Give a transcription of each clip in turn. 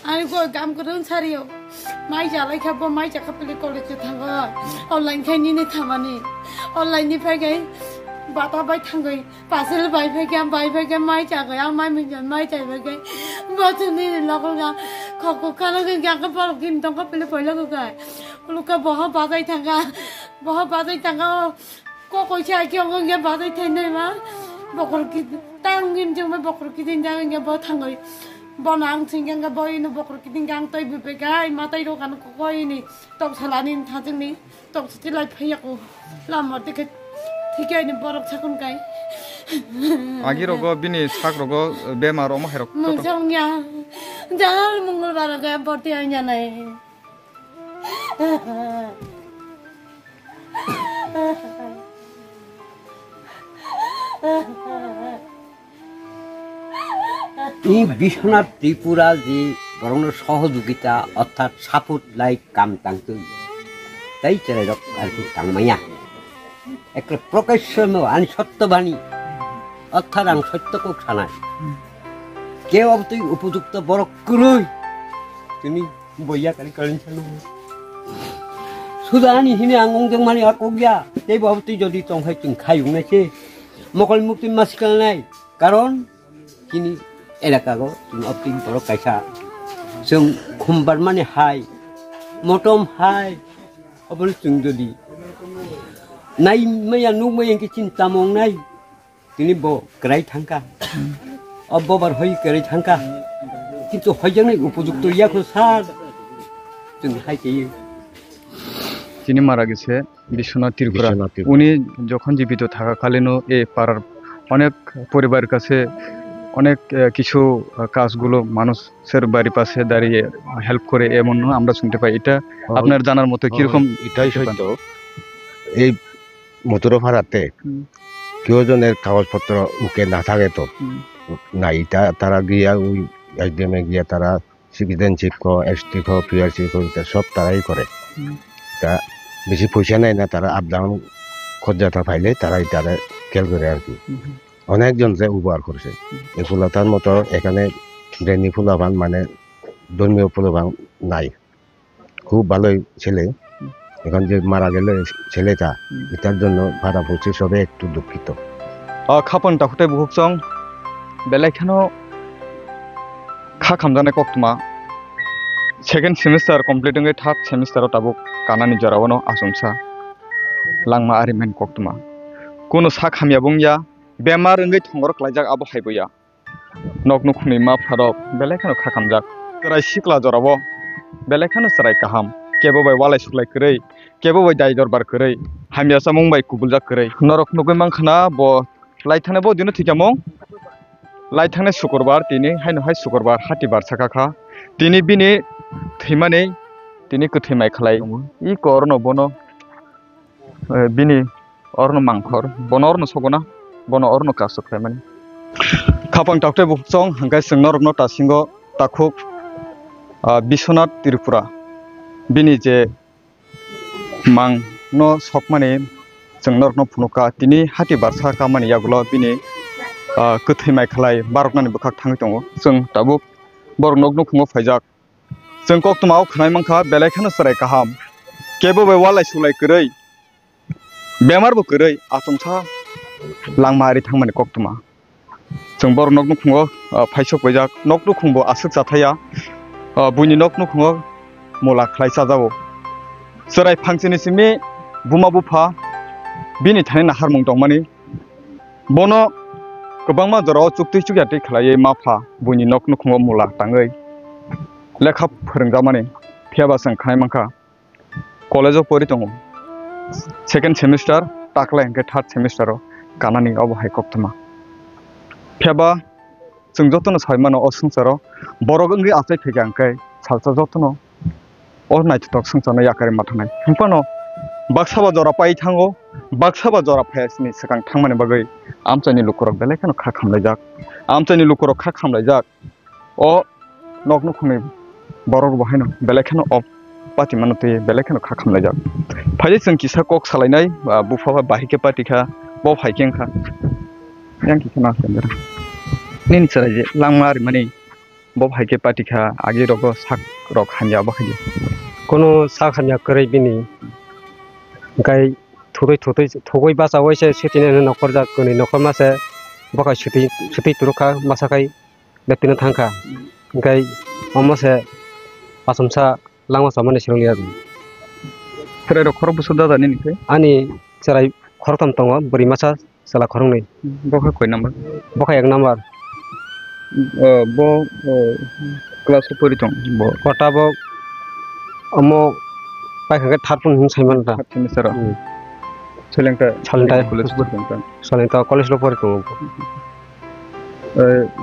Ai go gam ko don sario. Mai ja lai khap mai ja khap le college thanga. Online khai ni thamani. Online ni phai gai. Bata bai thangai. Pasel bai phai gam mai ja gai mai min jan mai ja bai gai. Ba tu ni la ko ga. Ko kala ga ka pa kin tong ka pele poi la ko gai. Luka boha ba dai thanga. Ko cha kyong ga ba dai thai nei ma. Bokor ki tang gin jong ma bokor ki din jang ga ba thangai. Bonang singgang ga boy no bokor kiting gang toy bebegai matai ro kan ko ini tok salanin thajing ni tok stilai phaya ko lamar te ke thikai ni borok chakun kai agi rogo bini sak rogo bemar omo herok mung jong ya jahal mungul bara ga borti anya nai এই বিশ্বনাথ ত্রিপুরা যে বরং সহযোগিতা অর্থাৎ support like কাম তাংতুই তাই চলে rock আর কি তাংমাইয়া একটা প্রকাশ্য আন সত্যবাণী অর্থাৎ আং সত্যকে খানায় কেউ তুই উপযুক্ত বড় করুই তুমি বইয়া কালি করেন শুধু আনি হিনে আঙ্গং মানে আকগিয়া এই বাবু তুই যদি চংহাই তুই খাইও নাছে মকল মুক্তি মাসকাল নাই কারণ কিনি এলাকাগো তুমি অপিং বড় কাইসা जों खुमबार माने हाय मटम हाय अबल जों जदि नाय मैया नु मैया के चिंता मं नाय तिनि ब ग्राय थांका अबबार होय ग्राय थांका किन्तु होयजोंनाय उपयुक्त याखौ सार जों हायकेयो তিনি মারা গেছে বিশ্বনাথ ত্রিপুরা উনি যখন জীবিত থাকাকালীনও এই পাড়ার অনেক পরিবারের কাছে অনেক কিছু কাজগুলো মানুষের বাড়ি পাশে দাঁড়িয়ে হেল্প করে এমন আমরা শুনতে পাই এটা আপনার জানার মতো কিরকম এটাই সত্য এই মথুরাপাড়াতে কেউ জনের কাগজপত্র মুখে না থাকে তো না এটা তারা গিয়া ওই এসডিএমে গিয়া তারা সিটিজেনশিপ কো এসটি কো পিআরসি কো সব তারাই করে তা বেশি পয়সা নেয় না তারা আপ ডাউন খরচাটা পাইলে তারা এটা খেয়াল করে আর কি অনেকজন যে উপহার করছে এই ফুলতার মতো এখানে ব্রেনি ফুলাবান মানে ধর্মীয় ফুলাবান নাই খুব ভালোই ছেলে এখন যে মারা গেল ছেলেটা এটার জন্য ভাড়া পড়ছে সবে একটু দুঃখিত খাপন টাকুতে বুকচং বেলাইখানো খা খামজানাय কক্তমা সেকেন্ড সেমিস্টার কমপ্লিটিং এ থার্ড সেমিস্টাराव তাবুক কানানি জরাवनो आसमसा लांमा आरिमेन कक्तमा कोनो सा खामिया बुंया बेमार ओंगै थंगरक लायजाक आबो हायबोया नक नुखनि मा फारब बेलायखानो खाखामजाक राय सिक्ला जरावो बेलायखानो सराय काहाम केबो बाय वालाय सुलाय करै केबो बाय दाय दरबार करै हामियासा मुंबाय कुबुलजाक करै नरक नुगै मांखाना ब लायथाने ब दिनो थिकामो लायथाने शुक्रबार तिनि हायनो हाय शुक्रबार हाति बारसाखाखा तिनि बिनि थैमाने तिनि कथैमाय खालाय इ करनो बनो बिनि अर्न मांखर बनो अर्न सगना बनो अर्न कासुख्राय माने खापां टाकटे बुकचं हांगाय सोंनो रगनो तासिंगो ताखुक बिश्वनाथ त्रिपुरा बिनि जे मां नो सकमाने जोंनो रगनो फुनुका तिनि हाति बारसा कामानि यागुलो बिनि कथैमाय खालाय बारकनानि बखाक थाङै दङ जों दाबुक बर नगनो खुङो फायजाक जों कक्तमाव खनाय मांखा बेलायखानो सराय काहाम केबो बाय वालाय सुलाय करै बेमारबो करै आसमसा लांमारि थांमानि कक्तमा जों बर नगनो खुङो फायसक बायजाक नगनो खुंबो आसुक जाथाया बुनि नगनो खुङो मोला खलायसा जावो सराय फांसेनि सिमि बुमा बुफा बिनि थानाय नाहार मुं दं माने बनो गोबां माजराव चुक्ति चुक्याति खालायै माफा बुनि नगनो खुङो मोला ताङै लेखा फोरोंजा माने फियाबा जों खानाय मांखा कलेजाव परि दङ सेकेंड सेमिस्टार ताकलाय ओंखाय थार्ड सेमिस्टाराव कानानि अबहाय कक्तमा फियाबा जों जतन सायमानो असंसाराव बरग ओंगै आसाय फैगा ओंखाय सालसा जतन अ नायथक संसारनो याकारि माथानाय हमपानो बाक्सा बाजारा पाइ थाङो बाक्सा बाजारा फायासनि सिगां थांमाने बागै आमचानि लुखरक बेलायखानो खा खामलायजाक आमचानि लुखरक खा खामलायजाक अ नगनो खुङै बरग बहायनो बेलायखानो अ पार्टी मानो ते बेलायखानो खा खामलायजाक फायले जों किसा कक सालायनाय बुफाबा बाहिके पार्टीखा ब फाइकेंखा यांखि खोना सेंदरा निन सराय जे लांमारि माने bo haike patika agi rogo sak rok hanya bo haye কোনো सा खानिया करै बिनि गाय थगै बासा वैसे सिटिने नखर जा कोनि नखर मासे बका सिटि तुरुखा मासाखाय बेतिनो थांखा गाय अमसे आसमसा लांमा सामाने सिरंलिया फ्राय रखर बुसु दादा नि निफ्राय आनि सेराय खरथाम दङ बोरि मासा सेला खरंनै बका खय नाम्बार बका 1 number bo class pori tong bo कटा बो अमो पाइखांगे थारपुन हिंसायमान दा semester सोलोंथाय college pori सलेंता कलेज लो परि दङ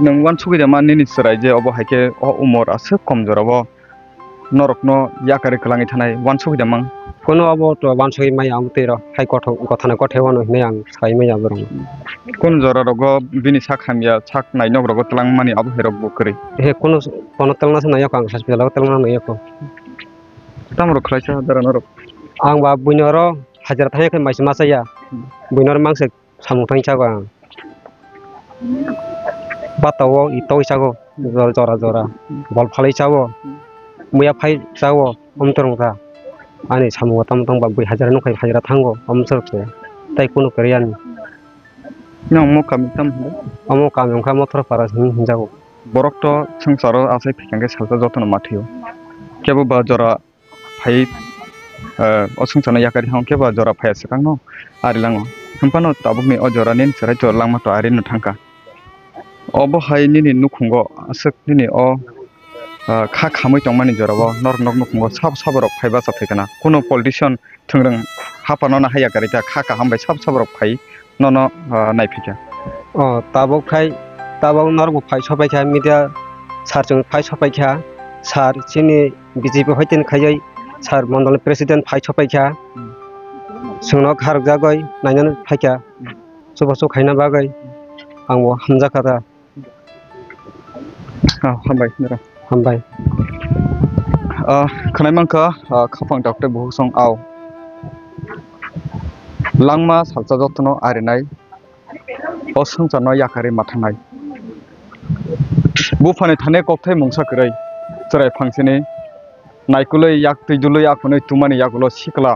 nang wan sugida man ni serai je obo haike o umor ase komjorabo norokno yakari klangi thanai wan sugida mang कोनो अब तो वानसै माइ आमतेर हाइ गथाना गथेवानो नै आं साइ माइ आबरं कोन जरा रगो बिनि साखामिया साक नाइनो रगो तलां मानि आबो हेरब बकरै हे कोनो तलना नाय आं हस्पिटालाव तलना नाय को तामरो खलाइसा दारानो रग आं बा बुइनर हाजार थायाखै माइस मासाया बुइनर मांसे सामु थांचागो आं बाताव इतो इसागो जरा बल फालै चावो मुया फाइ चावो हमतरंगा आनि सामु तम बा 2000 नखै हाजार थांगो हमसरसे ताइ कोनो करियान नों मो कामि ताम अमो कामखा मथर पारा हिंजागो borok to sangsaro asai phikange salta jotono mathiyo kebo ba jora phai osungsana yakari hong kebo jora phai sakang no arilango hampano tabukni o jora nin serai jor langma to ari no thangka obo hai nini nukhungo asuk nini o kha khamoi tongmani jorabo nor nukhungo sab saborok phaiba sa phikana kono politician thungrang hapano na haya karita kha ka hambai sab saborok phai nono naiphika ताबाव नरगो फाइ सबायखा media सारजों फाइ सबायखा सार चिनि BJP होइतेन खायै सार मण्डल प्रेसिडेन्ट फाइ सबायखा सोंनो खारग जागै नायनानै फाइखा सबसो खायना बागै आंबो हामजाखादा हामबाय खनायमांखा खाफां डक्टर बहुसं आव langma salsa jotno arinai osungsano yakari mathanai bufane thane kokthai mungsa krai cherai phangsini naikuloi yak tujului akonoi tumani yagulo sikla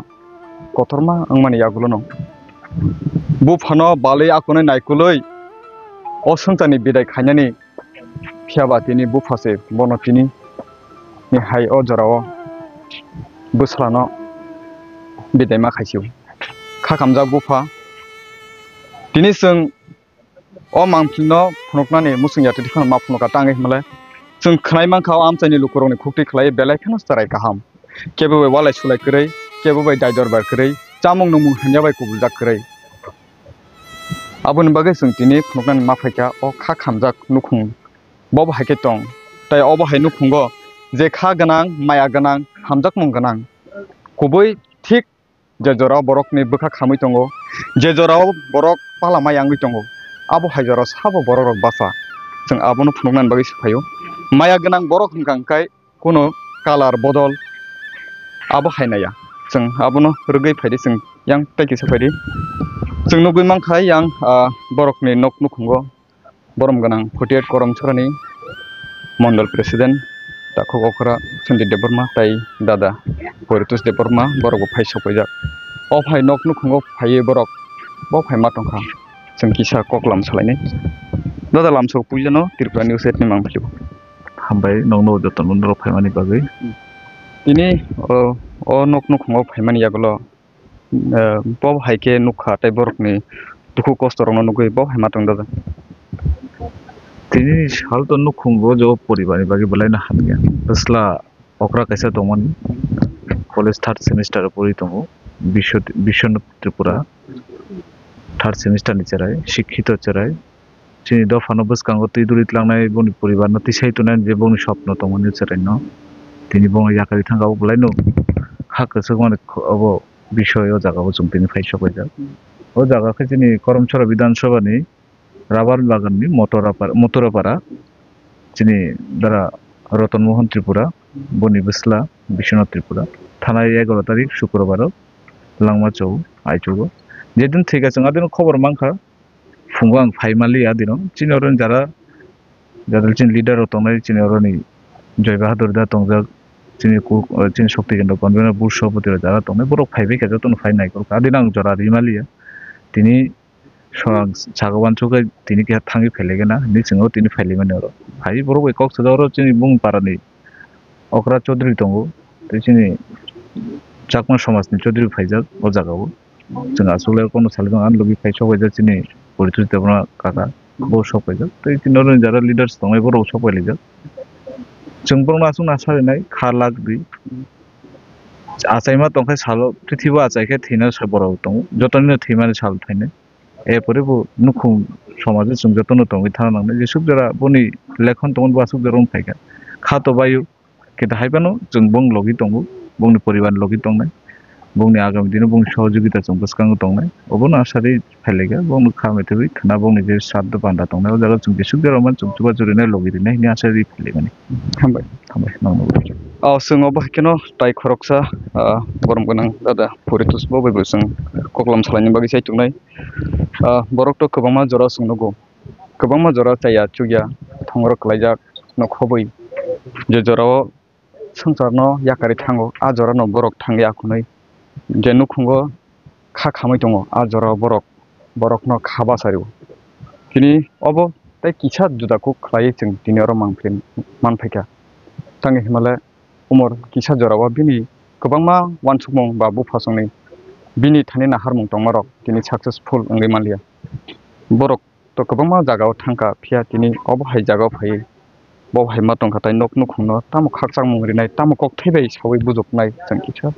kotorma angmani yagulo no bufano balei akonoi naikuloi osungsani bidai khainani phiabatini bufase bonotini ni hai o jorao buslano bidai ma khaisiu kha kamjak bufa tini sung o mangpilno phunuknani musung yati dikhon ma phunuka tangai himle sung khnai mangkha amchaini lukuroni khukti khlai belai khano starai kaham kebo bai walai sulai krai kebo bai daidor bar krai chamung numung hanya bai kubuljak krai abun bagai sung tini phunuknani ma phaika o kha khamjak nukhung bob haike tong tai obo hai nukhungo je kha ganang maya ganang hamjak mung ganang kubui thik je jorao borokni bukha khamui tongo je jorao borok palama yangui tongo abo hai jorao sabo borok rok basa जों आबोनो फुनुंनान बागै सिफायो माया गोनां बरक हंखांखाय कोनो colour बदल आबो हायनाया जों आबोनो रुगै फायदि जों यां पैकि सफायदि जों नुगै मांखाय यां बरकनि नक नुखुंगो बरम गोनां 48 करम छरानि मंडल प्रेसिडेंट दाखो गखरा सन्दीप देबबर्मा ताई दादा परितोष देबबर्मा बरक फाय सफायजा अ फाय नक नुखुंगो फाय बरक ब फाय मातंखा जों किसा ककलाम सलायनाय दादा लामसो पुजनो त्रिपुरा निउज एटनि मांफिउ हामबाय नंनो जतन नरो फायमानि बागै इनि ओ नक नुखुंगो फायमानि यागलो बब हायके नुखा ताय बरकनि दुखु कष्ट रंनो नुगै बब हायमातंग दादा तिनि साल तो नुखुंगो जो परिबारनि बागै बलायना हानिया बसला अक्रा कैसा दंमोन कलेज 3rd सेमिस्टार परि दङ विश्व त्रिपुरा 3rd सेमिस्टार नि चराय शिक्षित चराय चिनि दफानो बसकांगो तिदुरित लांनाय बनि परिबारनो तिसायतुनाय जे बनि स्वप्न दंमोन चरायनो तिनि बङ याकारि थांगाबो बलायनो खाकसो माने अबो विषय ओ जागाबो जों तिनि फायसा बायजा ओ जागाखै चिनि करमचरा विधानसभानि राबार बागाननि मोटरापारा चिनि दारा रतन मोहन त्रिपुरा बनि बसला विश्वनाथ त्रिपुरा थानाय 11 तारिख शुक्रबार लांमा चौ आइचुगो जेदिन थैगा जों आदिन खबर मांखा फुंगो आं फाइमालि आदिनो चिनरन Zara jadal chin leader tongnai chin oroni Joy Bahadur da tongjak chini shokti kendo convener bur sopati jara tongnai borok phaibe ke jotoni phai nai kor adinang jora rimalia tini Chagawan chukai tini ke thangi phailege ni singo tini phailima ne oro phai borok ekok sadoro chini bung parani okra chaudhary tongo te chini chakma samaj ni chaudhary phaijak o jagao जों आसले कोनो सालजों आन लबि फाइसो बायजा चिनि परिथि देबना काका बो सपायजा तै तिनर Zara leaders दंय बरो सपायलेजा जों बरना सुं नासायनाय खालाक दि आसायमा तंखाय सालो पृथ्वी आसायखे थैना सबरो दं जतन थैमाने साल थायने ए परिबो नुखु समाज जों जतन दंय थानांने जे सुबजरा बनि लेखन दं बासुक जरम फायगा खातो बायु के दाहायबानो जों बं लगी दंगो बंनि परिवार लगी दंनाय bongni agami dino bong sahojogita chong bwskango tongnai obono asari phailega bong khametebi khana bongni je saddo banda tongnai o jaga chung bisuk jaroman chung chuba jurinai logirinai ni asari phailegani हामबाय nangno जोङो बाहायनो tie खरकसा गरम गोनां दादा फरितुस बयबो जों कक्लाम सालायनि बागै सायथुंनाय बरकथ' गोबांमा जरा सोंनांगौ गोबांमा जरा जाया चुया थांगर खलायजाक नखबै जे जराव संसारनो याकारि थांगो आ जरानो बरक थांगे आखुनै जेनु खुंगो खा खामै दङ आ जराव बरकनो खाबा सारिव दिनै अब ताइ किसा जुदाखौ खलायो जों दिनै आरो मानफैखा थांगे हिमालय उमर किसा जरावा बिनि गोबांमा वानसुमं बा बुफासंनि बिनि थानि नाहारमं दंमारक दिनै साक्सेसफुल अंगै मालिया बरक तो गोबांमा जागाव थांका फिया दिनै अबहाय जागाव फायो बहाय मा दंखाथाय नक नुखुंनो तामु खाकसां मंग्रिनाय तामु कक थैबाय सावै बुजबनाय जों किसा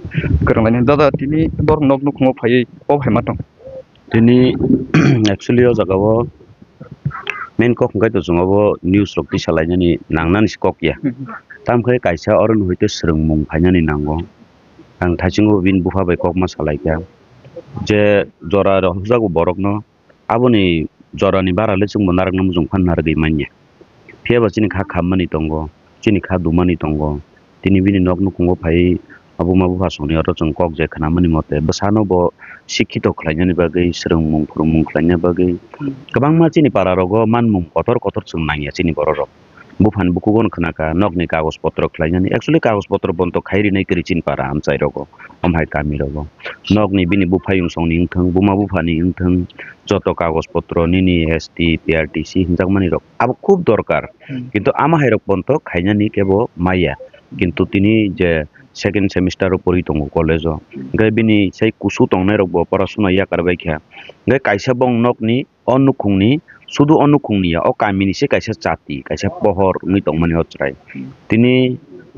गोरोंलायनो दादा दिनै बर नक नुखुंनो फायो बहाय मा दं दिनै एक्चुअली ओ जागाव मेन कक गाय तो जोंबो न्यूज रक्ति सालायनानि नांनानि ककया तामखै कायसा अरन होइते स्रोंमुं फायनानि नांगौ आं थाइसिंगो बिन बुफाबाय कक मा सालायका जे जरा रहुजागो बरकनो आबोनि जरानि बाराले जों मोनारगनो जों फाननार गैमानिया फियाबा चिनि खा खाममानि दंगो चिनि खा दुमानि दंगो दिनै बिनि नक नुखुंगो फाय आबु माबु भासंनि अर जों कक जे खानामानि मते बसानो बो शिक्षित खलायनानि बागै स्रोंमुं फुरुमुं खलायनानि बागै गोबां मा चिनि पारारगो मानमुं कतर कतर जों नांगिया चिनि बररक बुफान बुकुगन खनाका नगनि कागज पत्र खलायनानि एक्चुअली कागज पत्र बन्त खायरि नै करि चिन पारा आमचाइ रगो अमहाय कामि रगो नगनि बिनि बुफायुं संनि इंथों बुमा बुफानि इंथों जत कागज पत्र निनि एसटी पीआरटीसी हिंजाकमानि रक आबो खूब दरकार किन्तु आमाहाय रक बन्त खायनानि केबो माया किन्तु तिनि जे सेकेंड सेमिस्टार परि दंगो कलेज गे बिनि सै कुसु तंनाय रक परासुना या करबायखा गे कायसा बं नगनि अनुखुंनि सुदु अनुखुंनिया ओ कामिनि से कायसा जाति कायसा पहर नि तंमानि हचराय तिनि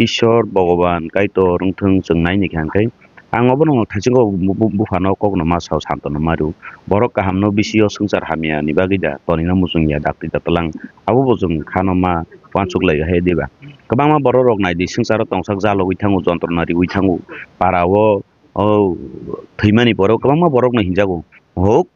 ईश्वर भगवान कायतो रंथों जों नायनि खांखै आं अबनो थाइसिंगो बुफानो कगनो मासाव सान्तनो मारु बरक काहामनो बिसियो संसार हामिया नि बागैदा तनिना मुजुंगिया दाक्ति दातलां आबो जों खानमा वानसुकलाय हे देबा गोबांमा बर रक नायदि संसार तंसाक जालो उइथांगु जन्त्रनारि उइथांगु पारावो ओ थैमानि बर गोबांमा बरक न हिजागो होक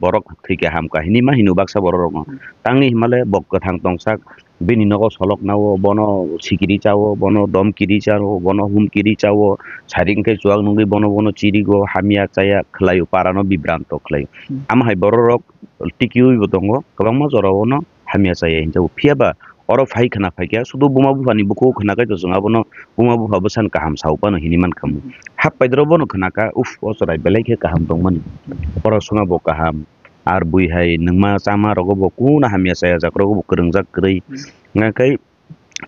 बरक थैके हामका हिनिमा हिनु बाक्सा बर रक तांनि हिमालय बक्क थां तंसाक बेनि नगो सलक नावो बनो सिकिरि चावो बनो दमकिरि चावो बनो हुमकिरि चावो सारिंके जुवाग नुंगै बनो चिरिगो हामिया चाया खलायो पारानो बिब्रान्त खलायो आमहाय बर रक टिकिउबो दंगो गोबांमा जरावनो हामिया चाया हिजाव फियाबा अर फाइ खना फाइका सुदु बुमा बुफानि बुखौ खनाकै तो जोंहाबनो बुमा बुफा बसान काहाम सावपानो हिनिमान खामु हाप पाइद्रबनो खनाका उफ असराय बेलायखे काहाम दंमोन परसुना बो काहाम आर बुइहाय नोंमा चामा रगो बो कुना हामिया चाया जाक्रगो करंजाक रै ngakai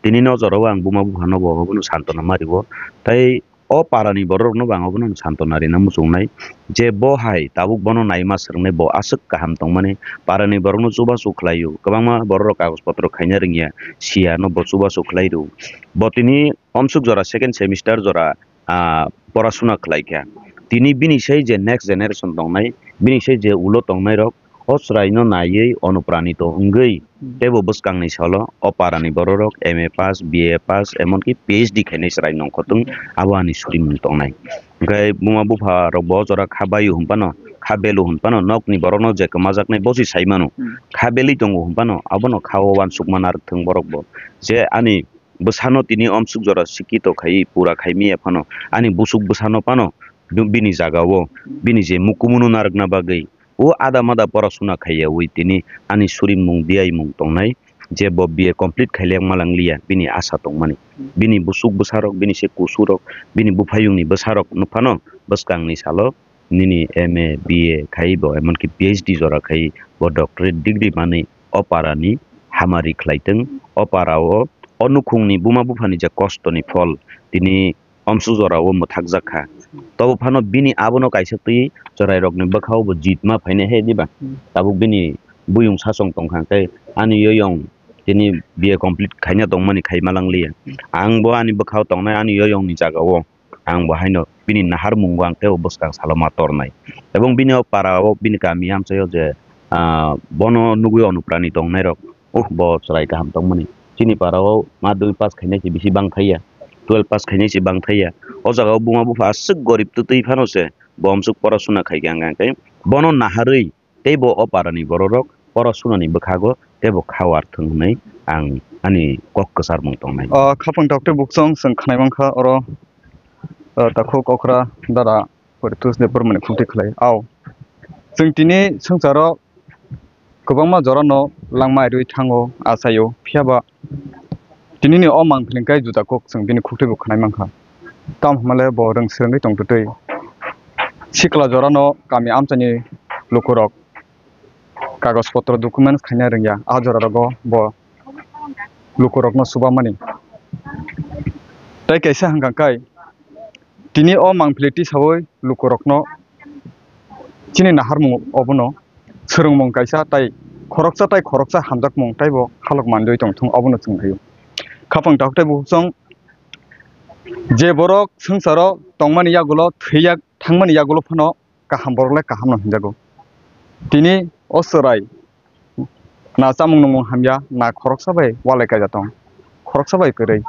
tini no joro ang buma buhano bo bono santona maribo tai o parani borok no bang bono santonari na musungnai je bo hai tabuk bono naima srngnai bo asuk kaham tongmani parani borok no chuba sukhlayu kabangma borok kagos potro khaina ringya sia no bo chuba sukhlairu bo tini omsuk jora second semester jora porashuna khlaikya tini bini sei je next generation tongnai bini sei je ulo tongnai rok osraino nayei অনুপ্রাণিত অঙ্গই তেবো বসকাংনি সলো অপারানি বড়রক MA pass BA pass এমনকি PhD খাইনাই সরাই নংখতুং আবানি সুরি মুংতংনাই গাই বুমা বুফা রক বজরা খাবায়ু হুমপানো খাবেলু হুমপানো নকনি বরনো যে কমাজাকনাই বসি সাইমানো খাবেলি দङ হুমপানো আবনো খাও वान सुकमानार थों बरकबो जे आनि बसानो तिनि अमसुक जरा सिकितो खाइ पुरा खाइमि एफानो आनि बुसुक बसानो पानो बिनि जागावो बिनि जे मुकुमुनु नारगना बागै ओ आदा मादा परासुना खाइया उइ तिनि आनि सुरि मुं बियाइ मुं तंनाय जे bo BA complete khailek malanglia bini asa tongmani bini busuk besarok bini se kusurok bini bufayungni besarok nupano beskangni salo nini MA BA khaibo emonki PhD jora khai bo doctorate degree mani oparani hamari khlaiteng oparao onukhungni buma bufani je kostoni phol tini omsu jorao muthak jakha tobo phano bini abono kaisakti jorai rokni bakhao bo jitma phaine he diba tabuk bini buyung sasong tongkhang kai ani yoyong tini BA complete khaina tongmani khaimalanglia angbo ani bakhao tongnai ani yoyong ni jagao angbo haino bini nahar mungwang teo boskang salama tornai ebong bini parao bini kami amchayo je bono nugui onuprani tongnai rok bo chrai kaham tongmani chini parao ma 2 pass khainai chi bisi bang thaiya 12 pass khainai chi bang thaiya o jagao buma bufa asuk gorib tutui phanose bomsuk porasuna khaigang kai bono naharui tebo oparani bororok porasuna ni bakhago tebo khawar thungnai ang ani kok kasar mung tongnai khapang doctor buksong sing khanai mangkha oro takho kokra dara portus de permane khunti khlai aw जों दिनै संसाराव गोबां जरानो लांमाय रुइ थांगो आसायो फियाबा दिनैनि अ मांफ्लिंकाय जुदाखौ जों दिनै खुथैबो खानाय मांखा ताम हमले ब रों सोंगै दंतै सिकला जरानो गामि आमचानि लोकरक कागज पत्र डकुमेन्ट खायना रोंया आ जरारगो ब लोकरकनो सुबामानि ताइ कैसा हंगांकाय दिनै अ मांफ्लिति सावै लोकरकनो chini nahar mung obono surung mung kaisa tai khoroksa hamjak mung taibo khalok mandoi tongthong obono chungthayo khapang taktai buchong je borok sangsaro tongmani yagulo theiyak thangmani yagulo phano kaham borokle kaham no hinjago tini osorai na chamung nung hamya na khoroksa bai walai ka jatong khoroksa bai korei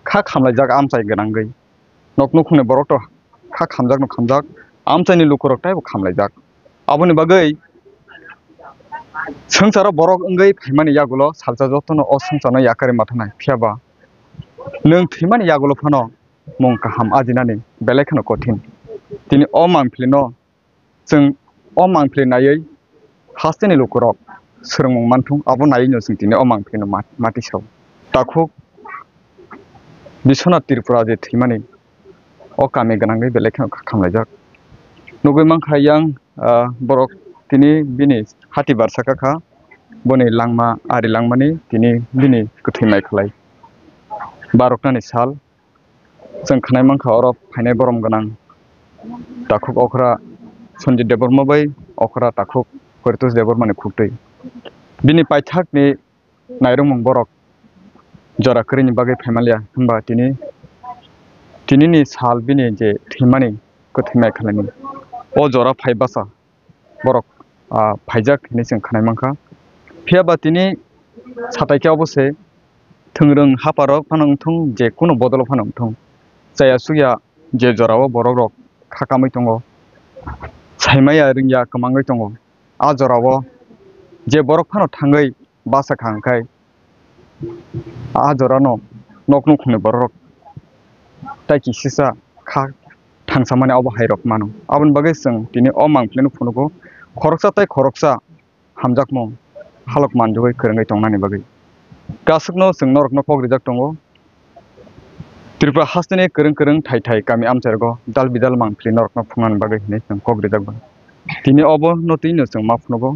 kha khamlai jak amchai ganangai noknu khune borok to kha khamjak no khamjak आमचानि लुकरक type खामलायजाक आबोनि बागै संसार बरक अंगै फाइमानि यागुलो सालजा जतनो अ संसारनो याकारि माथानाय फियाबा नों थैमानि यागुलो फानो मं काहाम आजिनानि बेलेखनो कठिन दिनै अ मांफ्लिनो जों अ मांफ्लिनायै हास्तेनि लुकरक सोरमं मानथुं आबो नायनो जों दिनै अ मांफ्लिनो माटिसाव ताखौ बिसना त्रिपुरा जे थैमानि अ कामे गनांगै बेलेखनो खामलायजाक नगै मांखायां borok tini bini hati barsaka kha boni langma ari langmani tini bini kuthimai khlai baroknani sal जों khanai mangkha oro phainai borom ganang takhuk okra sonjit deborma bai okra takhuk portus debormani khutei bini paithak ni nairung borok jora krini bagai phaimalia hamba tini ni sal bini je thimani kuthimai khlani o jora phaibasa borok phaijak ni जों khanai mangkha phiaba tini satai obose thungrung haparok phanongthung je kuno bodolo phanongthung jaya suya je jorao borok rok khakamai tongo saimaya ringya kamangai tongo a jorao je borok phano thangai basa khangkai a jorano noknu khune borok taiki sisa kha थांसामाने अब हाइरक मानो आबन बागै जों दिनै अ मांफ्लेनो फुनुगो खरकसा हामजाक मं हालक मानजोगै खोरंगै तंनानि बागै गासुकनो जों नरकनो पग्रिजाक दंगो Tripura हास्तेने खोरं Thai गामि आमचारगो दाल बिदाल मांफ्ले नरकनो फुंनानि बागै हिनै जों पग्रिजाक दिनै अब नतिनो जों मा फुनुगो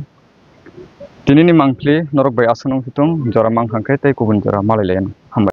दिनैनि मांफ्ले नरक बै आसनों हितुं जरा मांखांखाय तै गुबुन जरा मालायलायन हामबाय।